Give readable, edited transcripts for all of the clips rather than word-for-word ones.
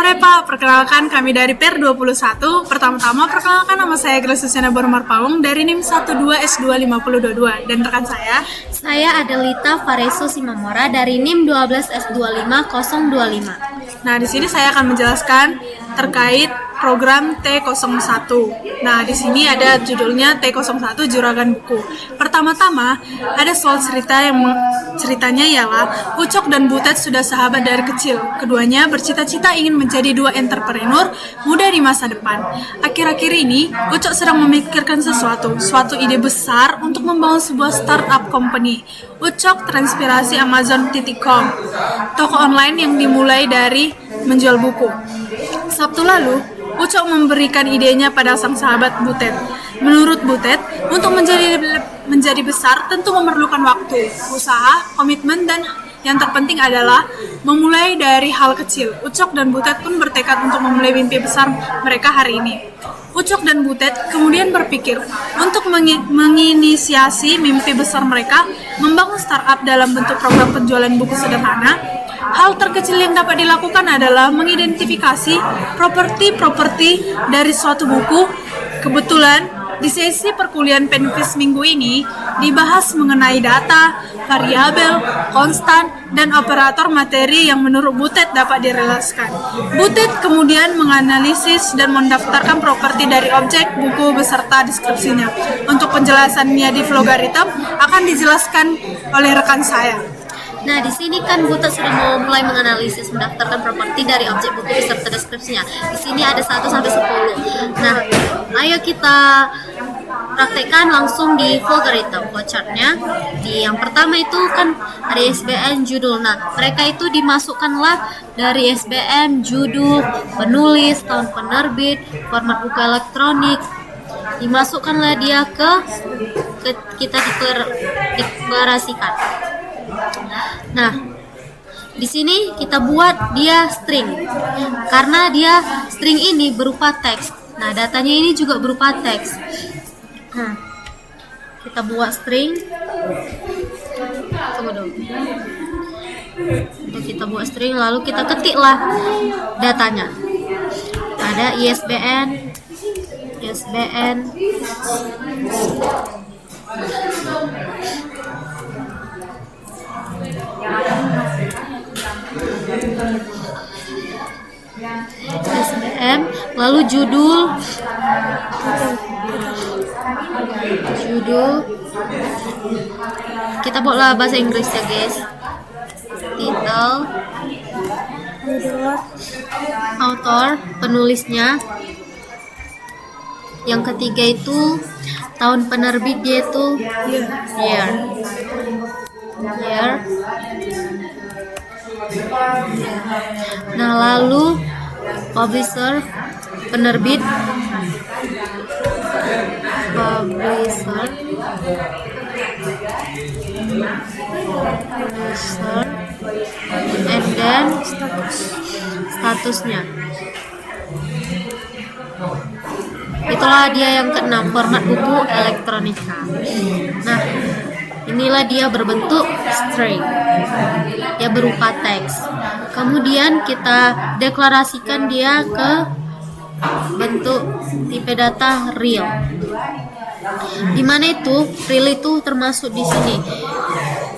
Hai Pak, perkenalkan kami dari PER 21. Pertama-tama perkenalkan nama saya Grace Susiana Boromar Pawung dari NIM 12S25022 dan rekan Saya Adelita Fareso Simamora dari NIM 12S25025. Nah, di sini saya akan menjelaskan terkait program T01. Nah, di sini ada judulnya T01 Juragan Buku. Pertama-tama, ada soal cerita yang ceritanya ialah Ucok dan Butet sudah sahabat dari kecil. Keduanya bercita-cita ingin menjadi dua entrepreneur muda di masa depan. Akhir-akhir ini, Ucok sedang memikirkan suatu ide besar untuk membangun sebuah startup company. Ucok terinspirasi Amazon.com, toko online yang dimulai dari menjual buku. Sabtu lalu, Ucok memberikan idenya pada sang sahabat Butet. Menurut Butet, untuk menjadi besar tentu memerlukan waktu, usaha, komitmen, dan yang terpenting adalah memulai dari hal kecil. Ucok dan Butet pun bertekad untuk memulai mimpi besar mereka hari ini. Ucok dan Butet kemudian berpikir untuk menginisiasi mimpi besar mereka, membangun startup dalam bentuk program penjualan buku sederhana. Hal terkecil yang dapat dilakukan adalah mengidentifikasi properti dari suatu buku. Kebetulan, di sesi perkuliahan Penvis minggu ini dibahas mengenai data, variabel, konstan, dan operator materi yang menurut Butet dapat direlasikan. Butet kemudian menganalisis dan mendaftarkan properti dari objek buku beserta deskripsinya. Untuk penjelasannya di Flowgarithm akan dijelaskan oleh rekan saya. Nah, di sini kan Butet sudah mau mulai menganalisis mendaftarkan properti dari objek buku beserta deskripsinya. Di sini ada 1 sampai 10. Nah, ayo kita praktekkan langsung di Flowgarithm flowchartnya. Di yang pertama itu kan ada ISBN judul. Nah, mereka itu dimasukkanlah dari ISBN judul, penulis, tahun penerbit, format buku elektronik. Dimasukkanlah dia ke kita deklarasikan. Nah, di sini kita buat dia string, karena dia string ini berupa teks. Nah, datanya ini juga berupa teks. Nah, kita buat string. Tunggu dulu. Untuk kita buat string, lalu kita ketiklah datanya. Ada ISBN. SBM, lalu judul kita buatlah bahasa Inggris ya guys. Title, author, penulisnya. Yang ketiga itu tahun penerbit, dia itu year. Nah, lalu publisher, penerbit, and then statusnya. Itulah dia yang keenam, format buku elektronika. Nah, inilah dia berbentuk string, dia berupa teks. Kemudian kita deklarasikan dia ke bentuk tipe data real. Dimana itu real itu termasuk di sini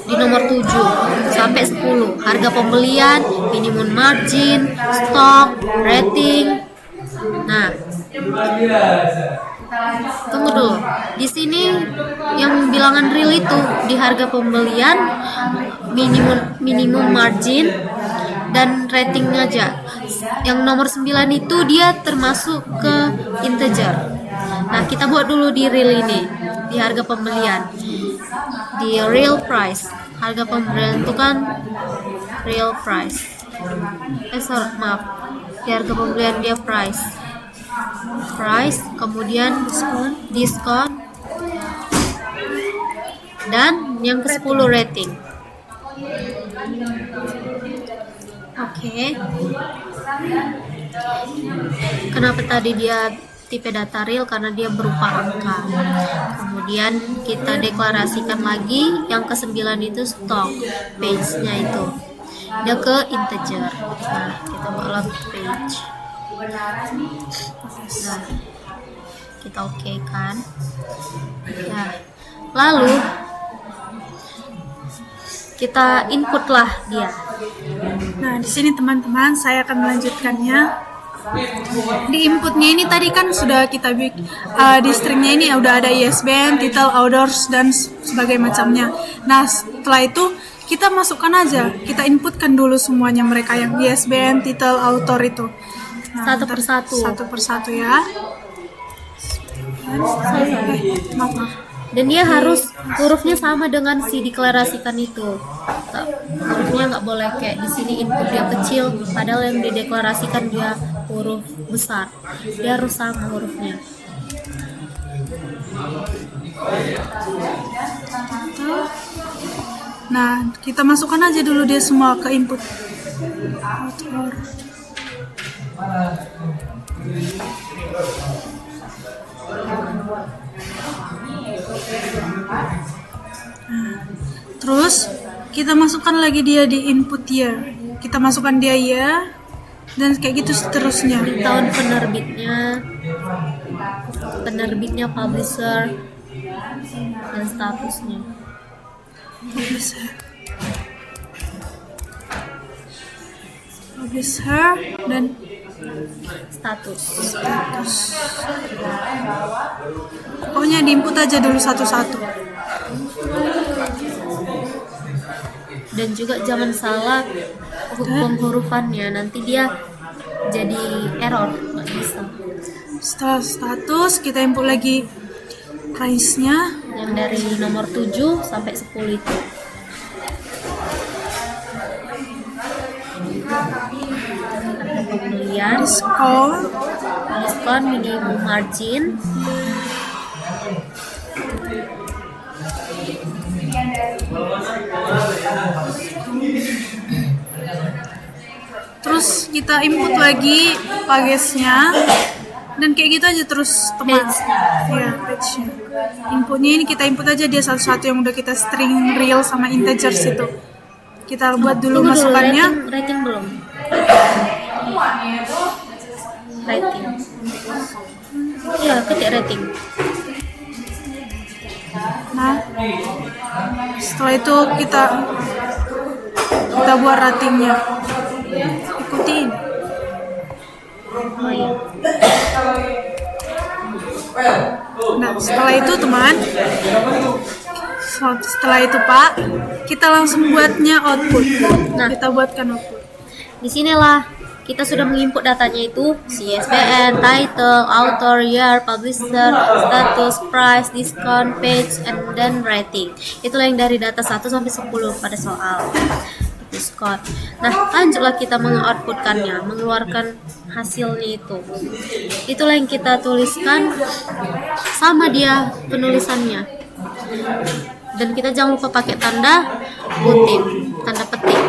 di nomor 7 sampai 10. Harga pembelian, minimum margin, stok, rating. Nah, tunggu dulu. Di sini yang bilangan real itu di harga pembelian, minimum margin, dan rating aja. Yang nomor 9 itu dia termasuk ke integer. Nah, kita buat dulu di real ini, di harga pembelian. Di real price. Harga pembelian itu kan real price. Di harga pembelian dia price, kemudian diskon, dan yang ke-10 rating. Oke. Kenapa tadi dia tipe data real? Karena dia berupa angka. Kemudian kita deklarasikan lagi yang ke-9 itu stok, page-nya itu. dia ke integer. Nah, kita buatlah page. Nah, kita oke kan. Nah, lalu kita input lah dia. Nah, di sini teman-teman saya akan melanjutkannya. Di inputnya ini tadi kan sudah kita bikin di stringnya ini udah ada ISBN, title, authors dan sebagainya macamnya. Nah, setelah itu kita masukkan aja, kita inputkan dulu semuanya mereka yang ISBN, title, author itu. Nah, Satu persatu. Satu persatu ya. Maaf. Dan dia harus hurufnya sama dengan si deklarasikan itu. Hurufnya nggak boleh kayak di sini input dia kecil, padahal yang dideklarasikan dia huruf besar. Dia harus sama hurufnya. Nah, kita masukkan aja dulu dia semua ke input. Author. Terus kita masukkan lagi dia di input dia. Kita masukkan dia ya, dan kayak gitu seterusnya. Tahun penerbitnya, publisher, dan statusnya. Publisher dan Status. Pokoknya diinput aja dulu satu-satu. Dan juga jangan salah penghurufannya, nanti dia jadi error, nggak bisa. Setelah status kita input lagi price-nya Yang dari nomor 7 sampai 10 itu. Harga pembelian, diskon, minimum margin, terus kita input lagi pagesnya dan kayak gitu aja terus teman. Ya, page-nya. Inputnya ini kita input aja dia satu-satu yang udah kita string real sama integers itu. Kita buat dulu Tunggu masukannya. rating belum? Rating. Ya, ketik rating. Nah, setelah itu kita buat ratingnya. Ikutin. Oh iya. Nah, setelah itu teman, setelah itu Pak, kita langsung buatnya output. Nah, Kita buatkan output. disinilah kita sudah menginput datanya itu ISBN, title, author, year, publisher, status, price, discount, page, and then rating. Itulah yang dari data 1 sampai 10 pada soal diskon. Nah, lanjutlah kita mengoutputkannya, mengeluarkan hasilnya itu. Itulah yang kita tuliskan sama dia penulisannya. Dan kita jangan lupa pakai tanda kutip, tanda petik.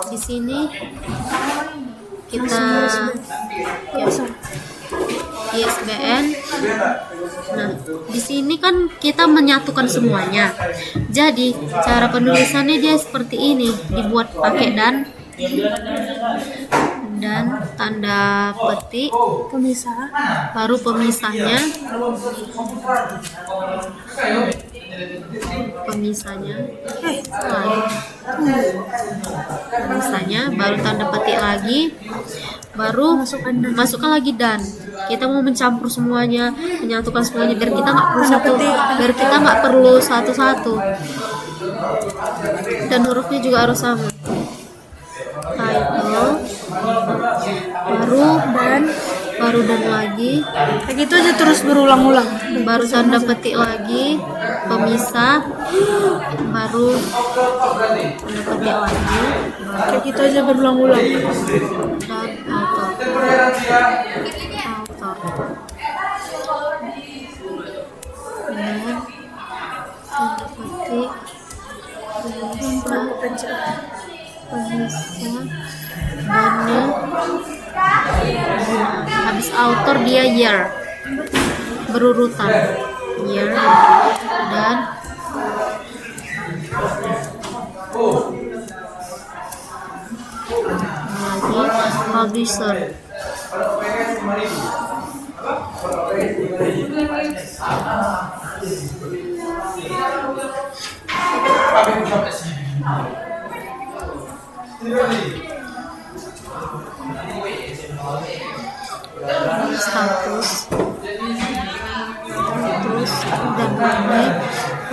Di sini kita ISBN. Nah, di sini kan kita menyatukan semuanya. Jadi cara penulisannya dia seperti ini, dibuat pakai dan tanda petik, Pemisah. baru pemisahnya, baru tanda petik lagi, baru masukkan lagi dan kita mau mencampur semuanya, menyatukan semuanya biar kita nggak perlu satu-satu, dan hurufnya juga harus sama. Title, baru dan lagi, Kayak gitu aja terus berulang-ulang. baru tanda petik lagi, pemisah, baru tanda petik lagi, Kayak gitu aja berulang-ulang. dan author. Dan tanda petik, pemisah, dannya. Habis author dia year, berurutan year, dan publisher. Status, terus dan lain.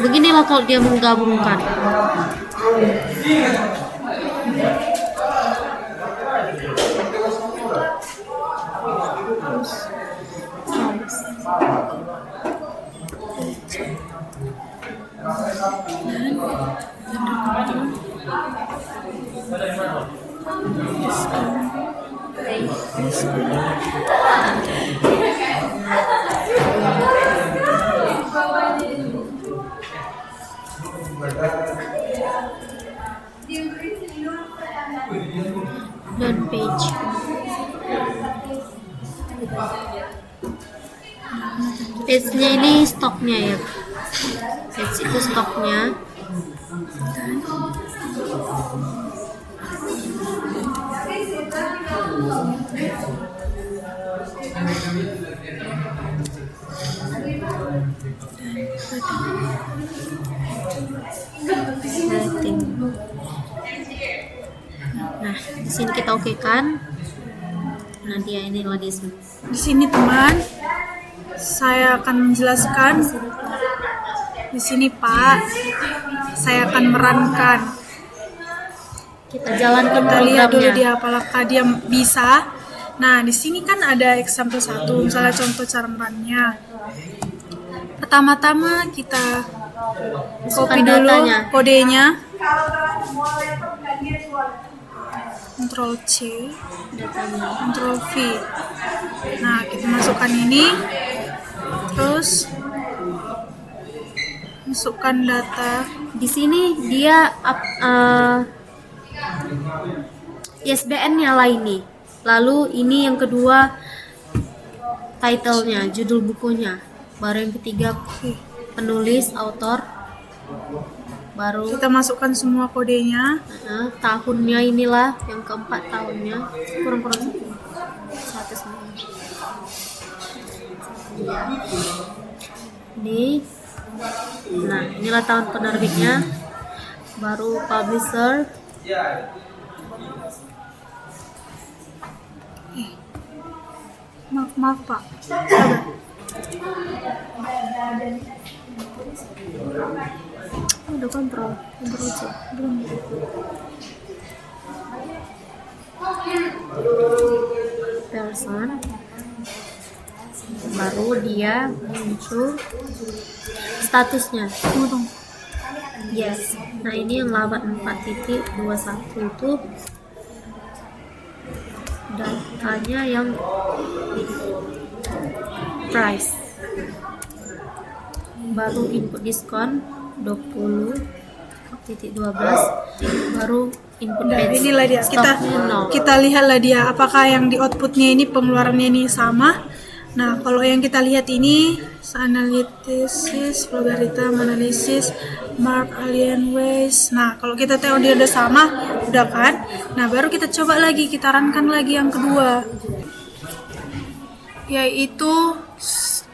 Beginilah kalau dia menggabungkan. Dan page. Page-nya ini stoknya ya. Page itu stoknya. Setting. Nah, di sini kita okekan. Nah, dia ini lagi Di sini teman, saya akan menjelaskan. Di sini Pak, saya akan merankan. kita jalankan Kita lihat dulu programnya. dia apakah dia bisa. Nah, di sini kan ada example 1, misalnya contoh cara merannya. Pertama-tama kita Masukkan copy dulu datanya. kodenya. Ctrl C, Datanya. Ctrl V. Nah, kita masukkan ini. Terus masukkan data. Di sini dia ISBN-nya lah ini. Lalu ini yang kedua title-nya, judul bukunya. Baru yang ketiga penulis, author. Baru Kita masukkan semua kodenya. tahunnya inilah yang keempat tahunnya. Kurang-kurang satu semua. Ini. Nah, inilah tahun penerbitnya. Baru publisher. Maaf Pak. Sabar. Udah kontrol C. Belum. Person. Baru dia muncul statusnya. Tunggu. Yes. Nah, ini yang labat 4.21 itu datanya yang price. Baru input diskon 20.12. Baru input Nah, page. inilah dia. Stoknya 0. Kita lihatlah dia apakah yang di outputnya ini pengeluarannya ini sama. Nah, kalau yang kita lihat ini analysis, logarithm analisis, mark alien ways. Nah, kalau kita tahu dia udah sama, udah kan? Nah, baru kita coba lagi, kita runkan lagi yang kedua. Yaitu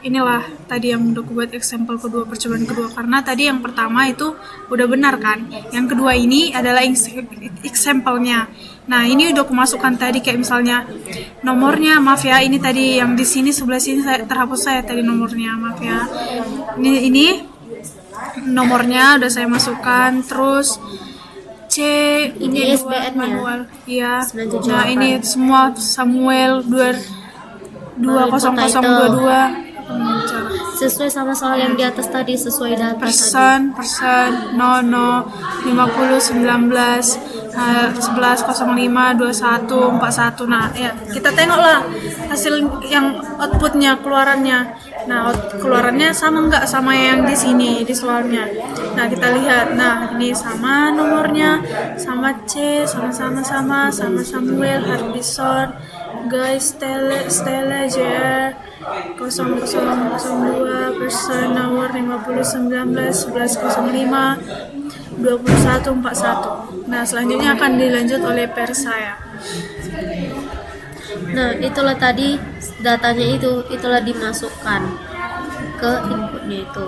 inilah tadi yang udah aku buat example kedua, percobaan kedua, karena tadi yang pertama itu udah benar kan, yang kedua ini adalah example-nya. Nah, ini udah aku masukkan tadi kayak misalnya nomornya, maaf ya, ini tadi yang di sini sebelah sini terhapus saya tadi nomornya, maaf ya. Ini nomornya udah saya masukkan, terus C Ini ISBN-nya. manual, iya. 978. Nah, ini semua Samuel 20022 Sesuai sama soal yang di atas tadi, sesuai data tadi. persen, nono, 50, 19, 11, 05, 21, 41. Nah, ya, kita tengoklah hasil yang outputnya, keluarannya. Nah, keluarannya sama nggak sama yang di sini, di soalnya. Nah, kita lihat. Nah, ini sama nomornya, sama C, sama Samuel, Hardison, guys, Stella, JR, 0002, person, nomor 50, 19, 11, 05, 21, 41. Nah, selanjutnya akan dilanjut oleh per saya. Nah, itulah tadi datanya itulah dimasukkan ke inputnya itu.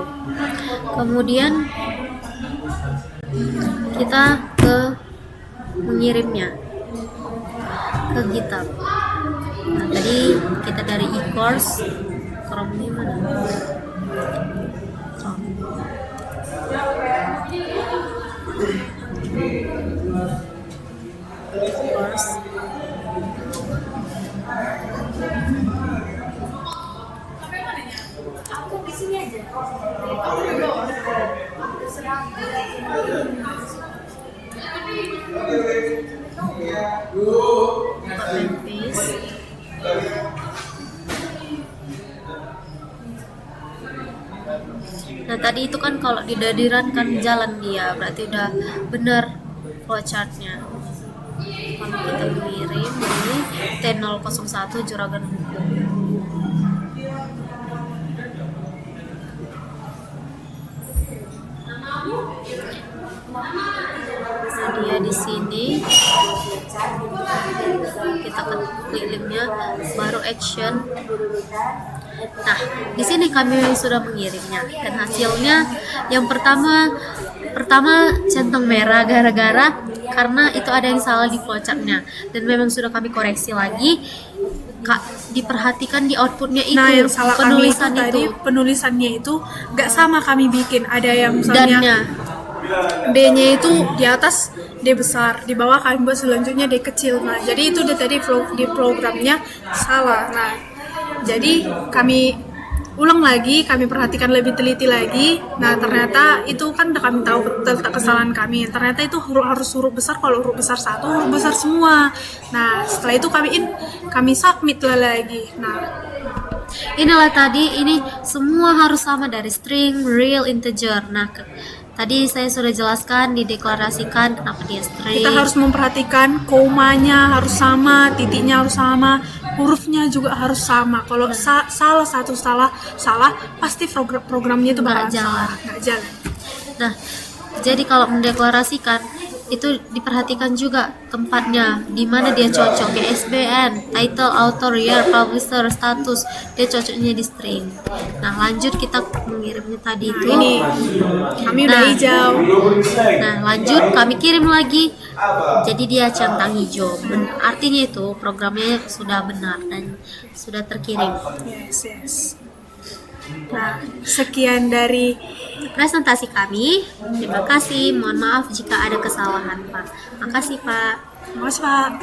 Kemudian kita ke mengirimnya ke GitHub. Nah, tadi kita dari e-course Chrome mana? Chrome. E-course. Copy and paste. Nah, tadi itu kan kalau di dadiran kan jalan dia, berarti udah benar flowchartnya. Kalau kita mengirim ini T001 Juragan Buku. Nah, dia di sini kita klik linknya, baru action. Nah, di sini kami sudah mengirimnya dan hasilnya yang pertama centang merah gara-gara karena itu ada yang salah di flowchartnya dan memang sudah kami koreksi lagi. Diperhatikan di outputnya itu, Nah, yang salah penulisan kami itu tadi itu penulisannya itu nggak sama kami bikin. Ada yang misalnya dannya. D-nya itu di atas D besar, di bawah kami buat selanjutnya D kecil. Nah, jadi itu udah tadi di programnya salah. Nah, jadi kami ulang lagi, kami perhatikan lebih teliti lagi. Nah, ternyata itu kan udah kami tahu tentang kesalahan kami. Ternyata itu harus huruf besar, kalau huruf besar satu, huruf besar semua. Nah, setelah itu kami submit lah lagi. Nah, Inilah tadi, ini semua harus sama dari string, real, integer. Nah, tadi saya sudah jelaskan, dideklarasikan kenapa dia string. kita harus memperhatikan komanya harus sama, titiknya harus sama, hurufnya juga harus sama. Kalau salah satu salah pasti programnya itu bakal Nggak jalan. salah, nggak jalan. Nah, jadi kalau mendeklarasikan itu diperhatikan juga tempatnya, di mana dia cocok, ISBN, title, author, year, publisher, status, dia cocoknya di string. Nah, lanjut kita mengirimnya tadi Nah, itu. ini kami udah Nah. hijau. Nah, lanjut kami kirim lagi. Jadi dia centang hijau. Artinya itu programnya sudah benar dan sudah terkirim. Yes. Nah, sekian dari Presentasi kami. Terima kasih. Mohon maaf jika ada kesalahan, Pak. Makasih, Pak. Mas Pak.